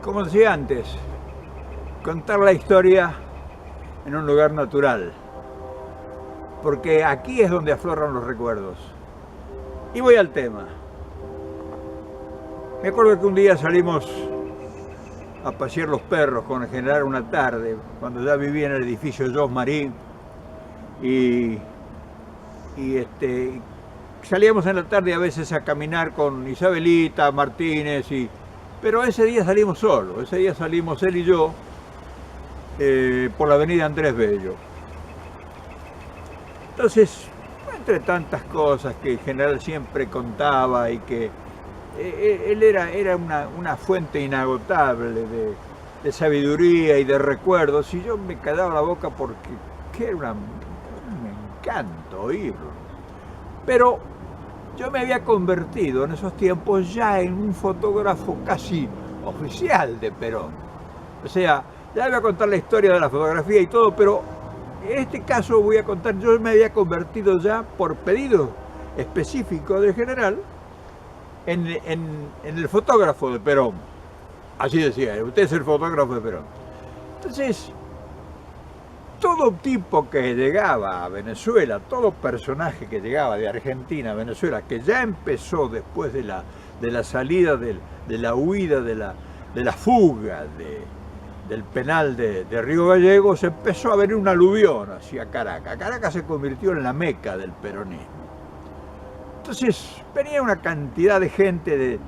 Como decía antes, contar la historia en un lugar natural, porque aquí es donde afloran los recuerdos. Y voy al tema. Me acuerdo que un día salimos a pasear los perros con el general una tarde, cuando ya vivía en el edificio Jos Marín, y salíamos en la tarde a veces a caminar con Isabelita Martínez, pero ese día salimos solos, ese día salimos él y yo por la avenida Andrés Bello. Entonces, entre tantas cosas que el general siempre contaba y que él era una fuente inagotable de sabiduría y de recuerdos, y yo me callaba la boca porque era un encanto oírlo. Pero yo me había convertido en esos tiempos ya en un fotógrafo casi oficial de Perón. O sea, ya voy a contar la historia de la fotografía y todo, pero en este caso voy a contar, yo me había convertido ya por pedido específico del general en el fotógrafo de Perón. Así decía, usted es el fotógrafo de Perón. Entonces, todo tipo que llegaba a Venezuela, todo personaje que llegaba de Argentina a Venezuela, que ya empezó después de la salida, de la huida, de la fuga del penal de Río Gallegos, empezó a venir un aluvión hacia Caracas. Caracas se convirtió en la meca del peronismo. Entonces venía una cantidad de gente,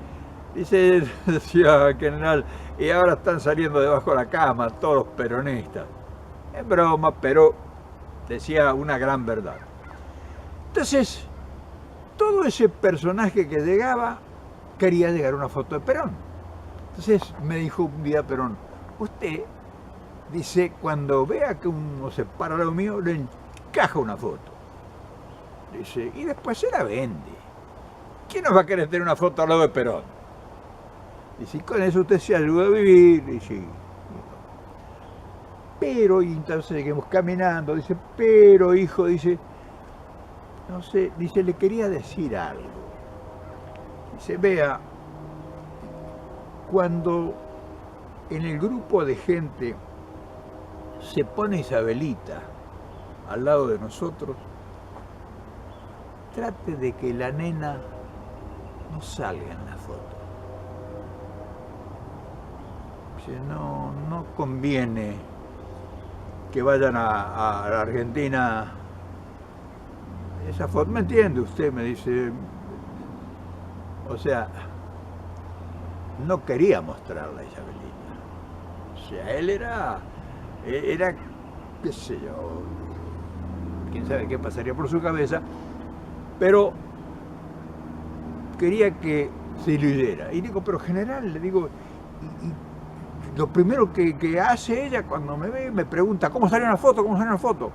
decía el general, y ahora están saliendo debajo de la cama todos los peronistas. Es broma, pero decía una gran verdad. Entonces, todo ese personaje que llegaba quería llegar a una foto de Perón. Entonces me dijo un día Perón, usted, dice, cuando vea que uno se para al lado mío, le encaja una foto. Dice, y después se la vende. ¿Quién nos va a querer tener una foto al lado de Perón? Dice, y con eso usted se ayuda a vivir. Dice, pero, y entonces seguimos caminando, dice, pero hijo, dice, no sé, dice, le quería decir algo. Dice, vea, cuando en el grupo de gente se pone Isabelita al lado de nosotros, trate de que la nena no salga en la foto. Dice, no conviene que vayan a la Argentina esa foto, ¿me entiende usted? Me dice, o sea, no quería mostrarla a Isabelita. O sea, él era, qué sé yo, quién sabe qué pasaría por su cabeza, pero quería que se diluyera. Y digo, pero general, le digo, y lo primero que hace ella cuando me ve, me pregunta, ¿cómo salió una foto? ¿Cómo salió una foto?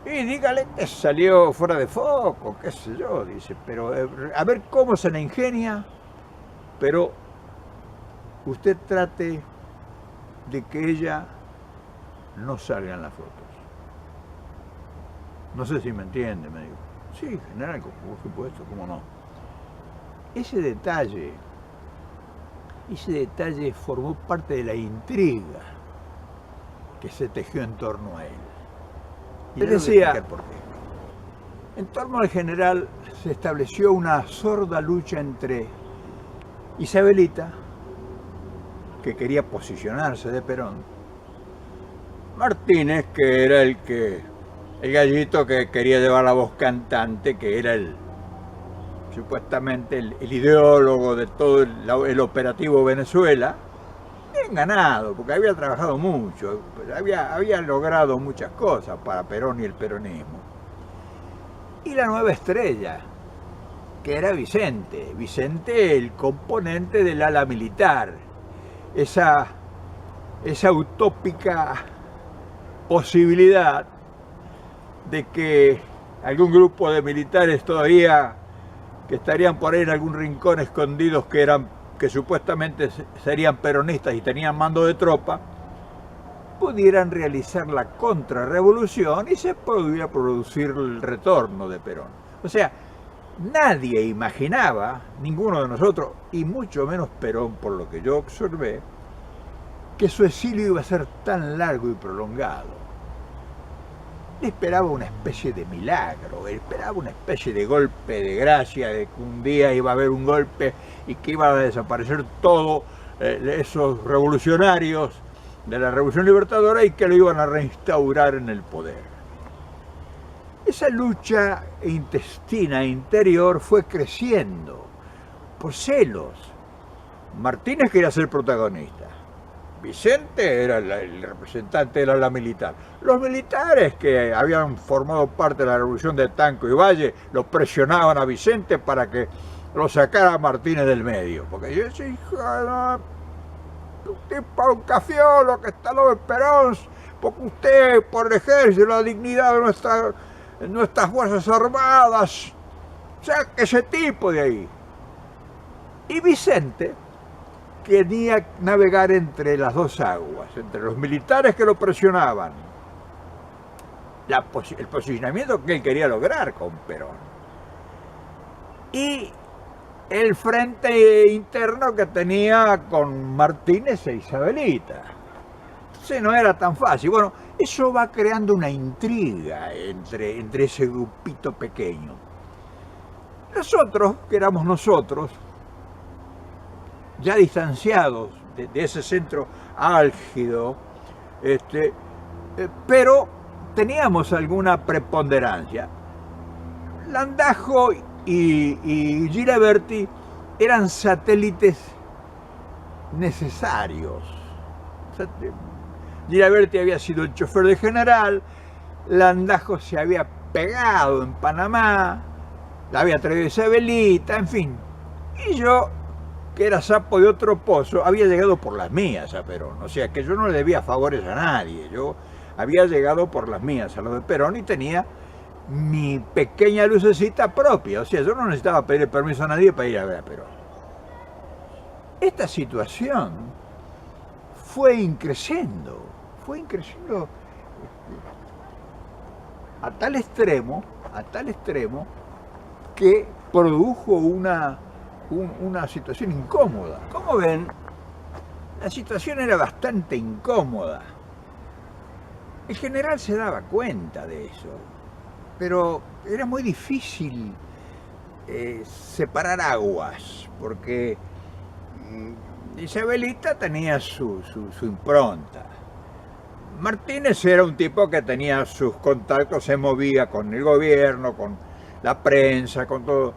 Y dígale que salió fuera de foco, qué sé yo, dice, pero a ver cómo se la ingenia, pero usted trate de que ella no salga en las fotos. No sé si me entiende, me dijo. Sí, general, por supuesto, cómo no. Ese detalle formó parte de la intriga que se tejió en torno a él. Y él decía, por qué. En torno al general se estableció una sorda lucha entre Isabelita, que quería posicionarse de Perón, Martínez, que era el gallito que quería llevar la voz cantante, que era supuestamente el ideólogo de todo el operativo Venezuela, bien ganado, porque había trabajado mucho, había logrado muchas cosas para Perón y el peronismo. Y la nueva estrella, que era Vicente, el componente del ala militar, esa utópica posibilidad de que algún grupo de militares todavía que estarían por ahí en algún rincón escondidos que supuestamente serían peronistas y tenían mando de tropa, pudieran realizar la contrarrevolución y se pudiera producir el retorno de Perón. O sea, Nadie imaginaba, ninguno de nosotros, y mucho menos Perón, por lo que yo observé, que su exilio iba a ser tan largo y prolongado. Él esperaba una especie de milagro, él esperaba una especie de golpe de gracia, de que un día iba a haber un golpe y que iban a desaparecer todos esos revolucionarios de la Revolución Libertadora y que lo iban a reinstaurar en el poder. Esa lucha intestina interior fue creciendo por celos. Martínez quería ser protagonista. Vicente era el representante del ala militar. Los militares que habían formado parte de la revolución de Tanco y Valle lo presionaban a Vicente para que lo sacara Martínez del medio. Porque yo decía, hijo, no, un tipo, un cafiolo que está lo de Perón, porque usted, por el ejército, la dignidad de nuestras fuerzas armadas, saque ese tipo de ahí. Y Vicente quería navegar entre las dos aguas, entre los militares que lo presionaban, el posicionamiento que él quería lograr con Perón, y el frente interno que tenía con Martínez e Isabelita. Entonces no era tan fácil. Bueno, eso va creando una intriga entre ese grupito pequeño. Nosotros, que éramos nosotros, ya distanciados de ese centro álgido, pero teníamos alguna preponderancia. Landajo y Gilaberti eran satélites necesarios. Gilaberti había sido el chofer del general, Landajo se había pegado en Panamá, la había traído Isabelita, en fin. Y yo, que era sapo de otro pozo, había llegado por las mías a Perón. O sea, que yo no le debía favores a nadie. Yo había llegado por las mías a lo de Perón y tenía mi pequeña lucecita propia. O sea, yo no necesitaba pedir permiso a nadie para ir a ver a Perón. Esta situación fue increciendo a tal extremo que produjo una situación incómoda. Como ven, la situación era bastante incómoda. El general se daba cuenta de eso, pero era muy difícil separar aguas, porque Isabelita tenía su impronta. Martínez era un tipo que tenía sus contactos, se movía con el gobierno, con la prensa, con todo.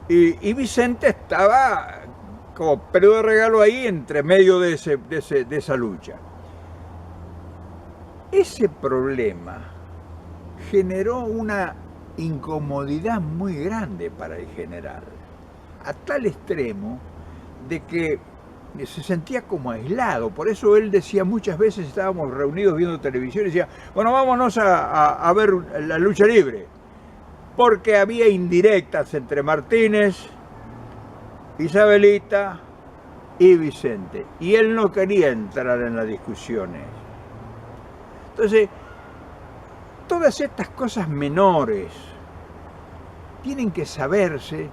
Y Vicente estaba como periodo de regalo ahí entre medio de esa lucha. Ese problema generó una incomodidad muy grande para el general, a tal extremo de que se sentía como aislado. Por eso él decía muchas veces, estábamos reunidos viendo televisión y decía, bueno, vámonos a ver la lucha libre. Porque había indirectas entre Martínez, Isabelita y Vicente. Y él no quería entrar en las discusiones. Entonces, todas estas cosas menores tienen que saberse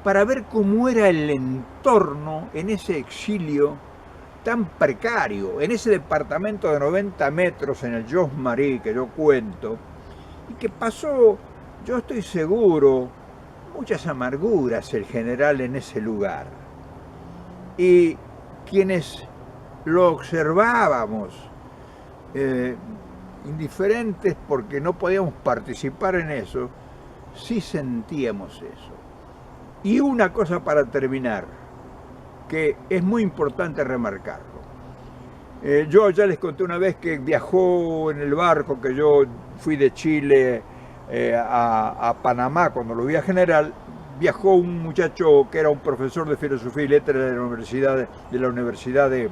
para ver cómo era el entorno en ese exilio tan precario, en ese departamento de 90 metros en el Jos Marie que yo cuento, y que pasó, yo estoy seguro, muchas amarguras el general en ese lugar. Y quienes lo observábamos, indiferentes porque no podíamos participar en eso, sí sentíamos eso. Y una cosa para terminar, que es muy importante remarcarlo. Yo ya les conté una vez que viajó en el barco, que yo fui de Chile a Panamá cuando lo vi a general, viajó un muchacho que era un profesor de filosofía y letras de la Universidad de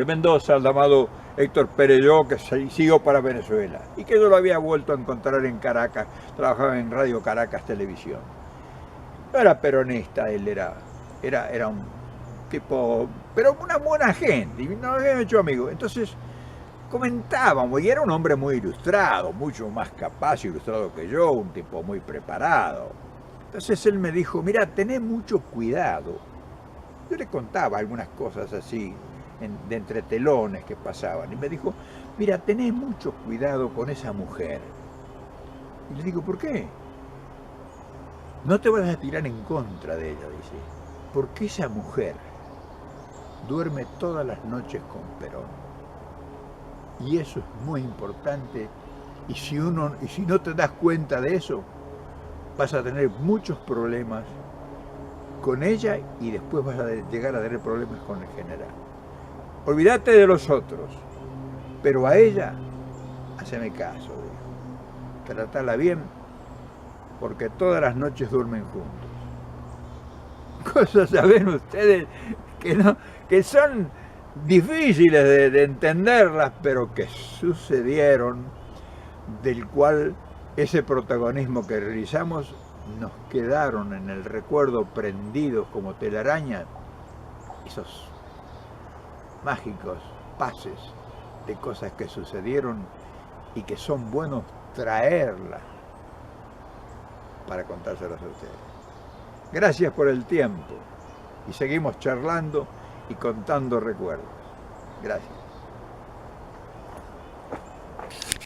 Mendoza, llamado Héctor Perelló, que siguió para Venezuela y que yo lo había vuelto a encontrar en Caracas, trabajaba en Radio Caracas Televisión. No era peronista, él era un tipo, pero una buena gente, y nos habíamos hecho amigos. Entonces comentábamos, y era un hombre muy ilustrado, mucho más capaz, ilustrado que yo, un tipo muy preparado. Entonces él me dijo, mira, tené mucho cuidado. Yo le contaba algunas cosas así, de entre telones que pasaban, y me dijo, mira, tené mucho cuidado con esa mujer. Y le digo, ¿por qué? No te vas a tirar en contra de ella, dice, porque esa mujer duerme todas las noches con Perón. Y eso es muy importante, y si no te das cuenta de eso, vas a tener muchos problemas con ella y después vas a llegar a tener problemas con el general. Olvídate de los otros, pero a ella, haceme caso, dijo. Tratala bien, porque todas las noches duermen juntos. Cosas, saben ustedes, que son difíciles de entenderlas, pero que sucedieron, del cual ese protagonismo que realizamos nos quedaron en el recuerdo prendidos como telaraña, esos mágicos pases de cosas que sucedieron y que son buenos traerlas para contárselas a ustedes. Gracias por el tiempo y seguimos charlando y contando recuerdos. Gracias.